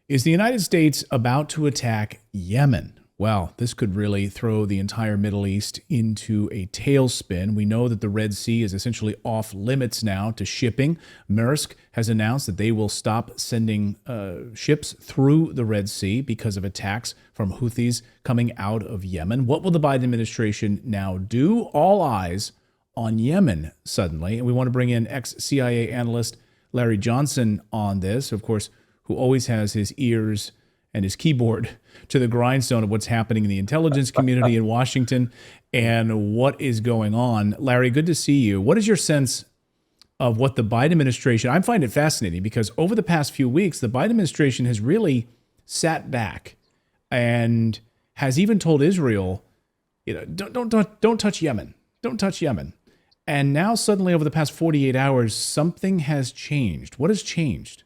Is the United States about to attack Yemen? Well, this could really throw the entire Middle East into a tailspin. We know that the Red Sea is essentially off limits now to shipping. Maersk has announced that they will stop sending ships through the Red Sea because of attacks from Houthis coming out of Yemen. What will the Biden administration now do? All eyes on Yemen suddenly. And we want to bring in ex-CIA analyst Larry Johnson on this, of course, who always has his ears and his keyboard to the grindstone of what's happening in the intelligence community in Washington and what is going on. Larry, good to see you. What is your sense of what the Biden administration, I find it fascinating because over the past few weeks, the Biden administration has really sat back and has even told Israel, don't touch Yemen. Don't touch Yemen. And now suddenly over the past 48 hours, something has changed. What has changed?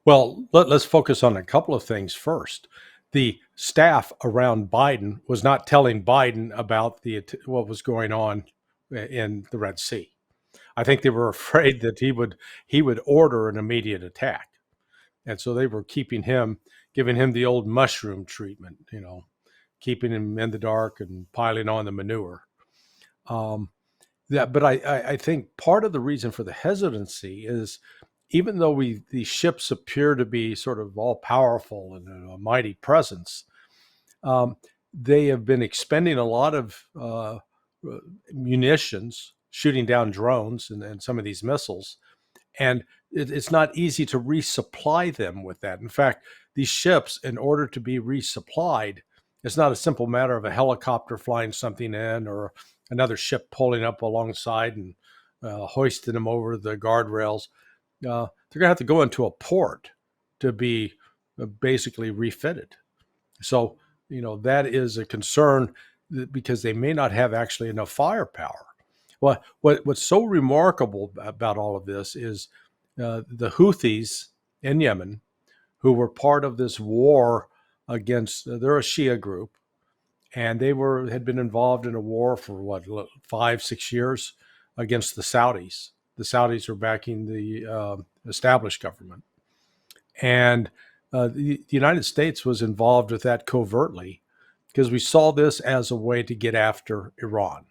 Well, let's focus on a couple of things first. The staff around Biden was not telling Biden about what was going on in the Red Sea. I think they were afraid that he would order an immediate attack, and so they were giving him the old mushroom treatment, keeping him in the dark and piling on the manure. But I think part of the reason for the hesitancy is, even though these ships appear to be sort of all powerful and a mighty presence, they have been expending a lot of munitions, shooting down drones and some of these missiles. And it's not easy to resupply them with that. In fact, these ships, in order to be resupplied, it's not a simple matter of a helicopter flying something in or another ship pulling up alongside and hoisting them over the guardrails. They're going to have to go into a port to be basically refitted. So, that is a concern because they may not have actually enough firepower. Well, what's so remarkable about all of this is the Houthis in Yemen, who were part of this war against, they're a Shia group, and they had been involved in a war for 5-6 years against the Saudis. The Saudis were backing the established government. And the United States was involved with that covertly because we saw this as a way to get after Iran.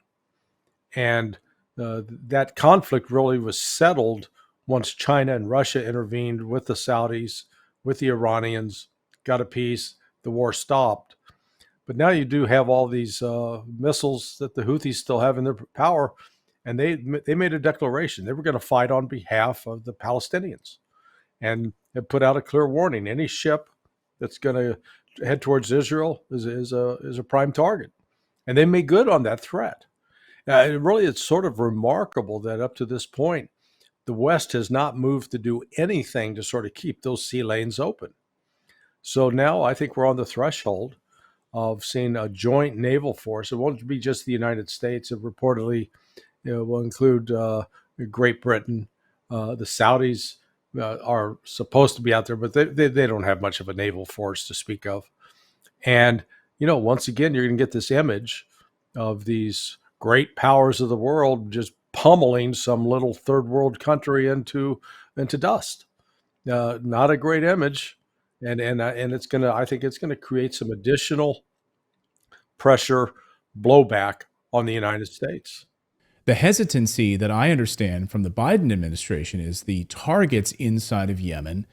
And that conflict really was settled once China and Russia intervened with the Saudis, with the Iranians, got a peace, the war stopped. But now you do have all these missiles that the Houthis still have in their power. And they made a declaration. They were going to fight on behalf of the Palestinians and have put out a clear warning. Any ship that's going to head towards Israel is a prime target. And they made good on that threat. It's sort of remarkable that up to this point, the West has not moved to do anything to sort of keep those sea lanes open. So now I think we're on the threshold of seeing a joint naval force. It won't be just the United States. It reportedly will include Great Britain. The Saudis are supposed to be out there, but they don't have much of a naval force to speak of. And, once again, you're going to get this image of these great powers of the world just pummeling some little third world country into dust. Not a great image. And I think it's going to create some additional pressure, blowback on the United States. The hesitancy that I understand from the Biden administration is the targets inside of Yemen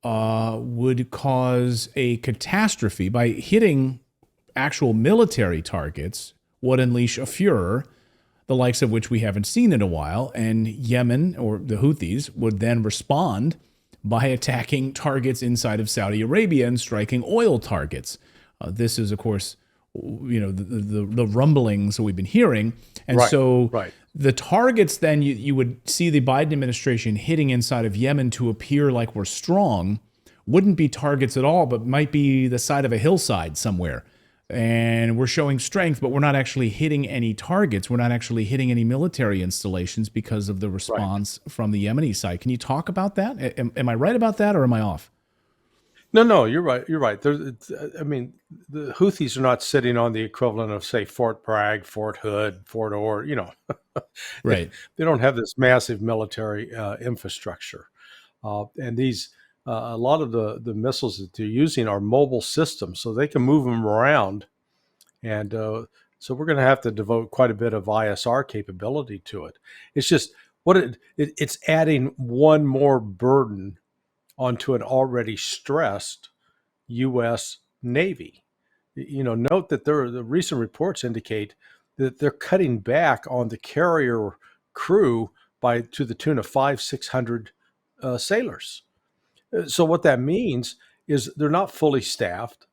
would cause a catastrophe. By hitting actual military targets would unleash a furor, the likes of which we haven't seen in a while, and Yemen, or the Houthis, would then respond by attacking targets inside of Saudi Arabia and striking oil targets. This is, of course, the rumblings that we've been hearing. And the targets then you would see the Biden administration hitting inside of Yemen to appear like we're strong wouldn't be targets at all, but might be the side of a hillside somewhere. And we're showing strength, but we're not actually hitting any targets. We're not actually hitting any military installations because of the response from the Yemeni side. Can you talk about that? Am I right about that, or am I off? No, you're right. You're right. The Houthis are not sitting on the equivalent of, say, Fort Bragg, Fort Hood, Fort Ord. Right. They don't have this massive military infrastructure, and these a lot of the missiles that they're using are mobile systems, so they can move them around. And so we're going to have to devote quite a bit of ISR capability to it. It's just it's adding one more burden onto an already stressed U.S. Navy. Note that the recent reports indicate that they're cutting back on the carrier crew by to the tune of 600 sailors. So what that means is they're not fully staffed.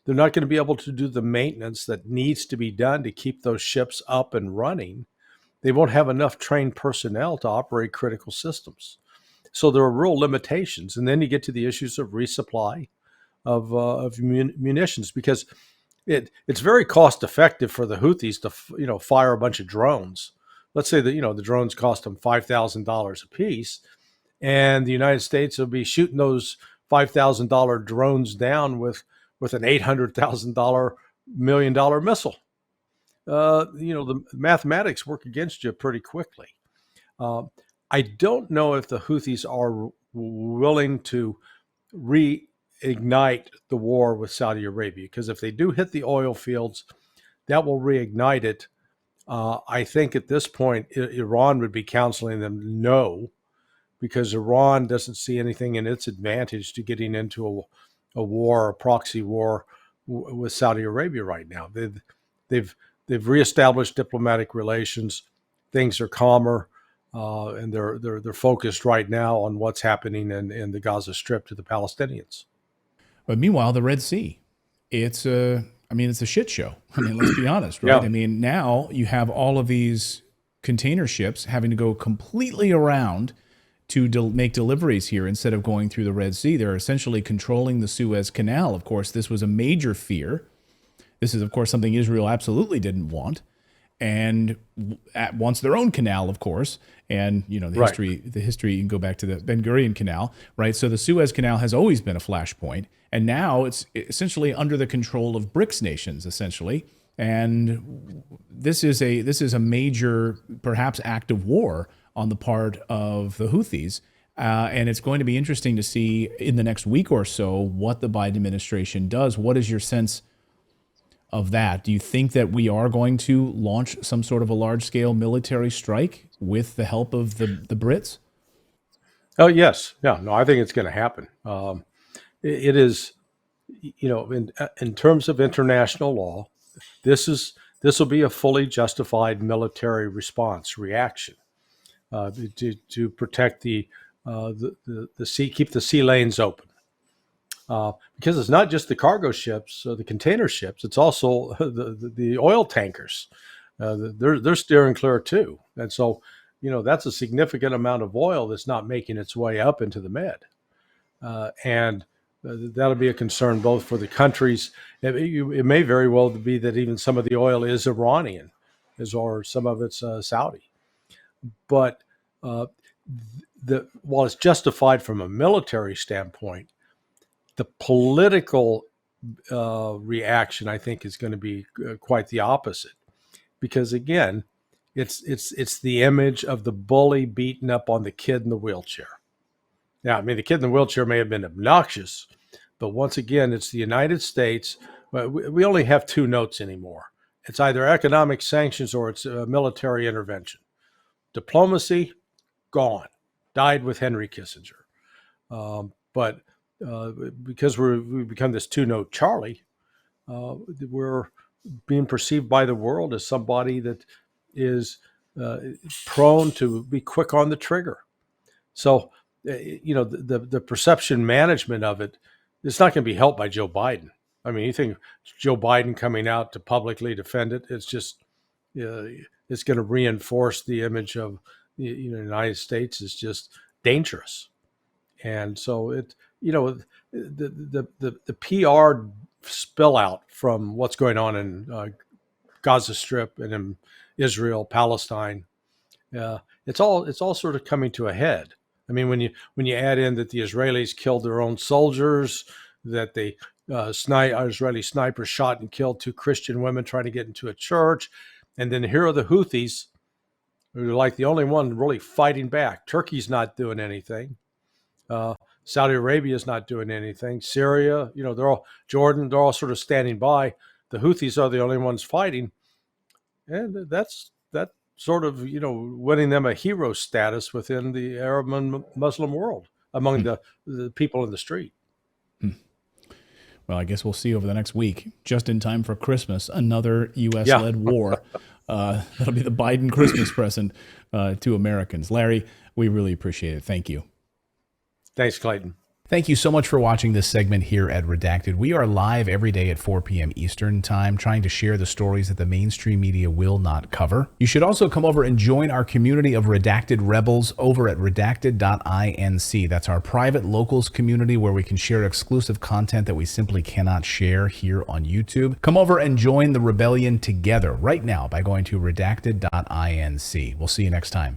They're not going to be able to do the maintenance that needs to be done to keep those ships up and running. They won't have enough trained personnel to operate critical systems. So there are real limitations. And then you get to the issues of resupply of munitions, because it's very cost effective for the Houthis to fire a bunch of drones. Let's say that the drones cost them $5,000 a piece, and the United States will be shooting those $5,000 drones down with an $800,000 $1 million missile. The mathematics work against you pretty quickly. Uh, I don't know if the Houthis are willing to reignite the war with Saudi Arabia, because if they do hit the oil fields, that will reignite it. I think at this point, Iran would be counseling them no, because Iran doesn't see anything in its advantage to getting into a war, a proxy war with Saudi Arabia right now. They've reestablished diplomatic relations. Things are calmer, and they're focused right now on what's happening in the Gaza Strip to the Palestinians. But meanwhile, the Red Sea, it's it's a shit show. I mean, let's be honest, right? Yeah. I mean, now you have all of these container ships having to go completely around to make deliveries here instead of going through the Red Sea. They're essentially controlling the Suez Canal. Of course, this was a major fear. This is, of course, something Israel absolutely didn't want, and wants their own canal, of course. And the history, you can go back to the Ben Gurion Canal, right? So the Suez Canal has always been a flashpoint, and now it's essentially under the control of BRICS nations, essentially. And this is a major, perhaps, act of war on the part of the Houthis. And it's going to be interesting to see in the next week or so what the Biden administration does. What is your sense of that? Do you think that we are going to launch some sort of a large-scale military strike with the help of the Brits? Oh, yes. Yeah. No, I think it's going to happen. It is, in terms of international law, this will be a fully justified military response reaction to protect the sea, keep the sea lanes open. Because it's not just the cargo ships, the container ships; it's also the oil tankers. They're steering clear too, and so that's a significant amount of oil that's not making its way up into the Med, and that'll be a concern both for the countries. It may very well be that even some of the oil is Iranian, or some of it's Saudi, but while it's justified from a military standpoint, the political reaction, I think, is going to be quite the opposite, because again, it's the image of the bully beating up on the kid in the wheelchair. Now, I mean, the kid in the wheelchair may have been obnoxious, but once again, it's the United States. We only have two notes anymore. It's either economic sanctions or it's military intervention. Diplomacy, gone, died with Henry Kissinger. But because we've become this two-note Charlie, we're being perceived by the world as somebody that is prone to be quick on the trigger. So, the perception management of it, it's not going to be helped by Joe Biden. I mean, you think Joe Biden coming out to publicly defend it, it's just, it's going to reinforce the image of the United States is just dangerous. And so the PR spill out from what's going on in Gaza Strip and in Israel, Palestine, it's all sort of coming to a head. I mean, when you add in that the Israelis killed their own soldiers, that they Israeli snipers shot and killed two Christian women trying to get into a church, and then here are the Houthis, who are like the only one really fighting back. Turkey's not doing anything. Saudi Arabia is not doing anything. Syria, they're all Jordan, they're all sort of standing by. The Houthis are the only ones fighting, and that's sort of winning them a hero status within the Arab and Muslim world among the people in the street. Well, I guess we'll see over the next week, just in time for Christmas, another U.S.-led war. That'll be the Biden Christmas present to Americans. Larry, we really appreciate it. Thank you. Thanks, Clayton. Thank you so much for watching this segment here at Redacted. We are live every day at 4 p.m. Eastern Time, trying to share the stories that the mainstream media will not cover. You should also come over and join our community of Redacted Rebels over at redacted.inc. That's our private locals community where we can share exclusive content that we simply cannot share here on YouTube. Come over and join the rebellion together right now by going to redacted.inc. We'll see you next time.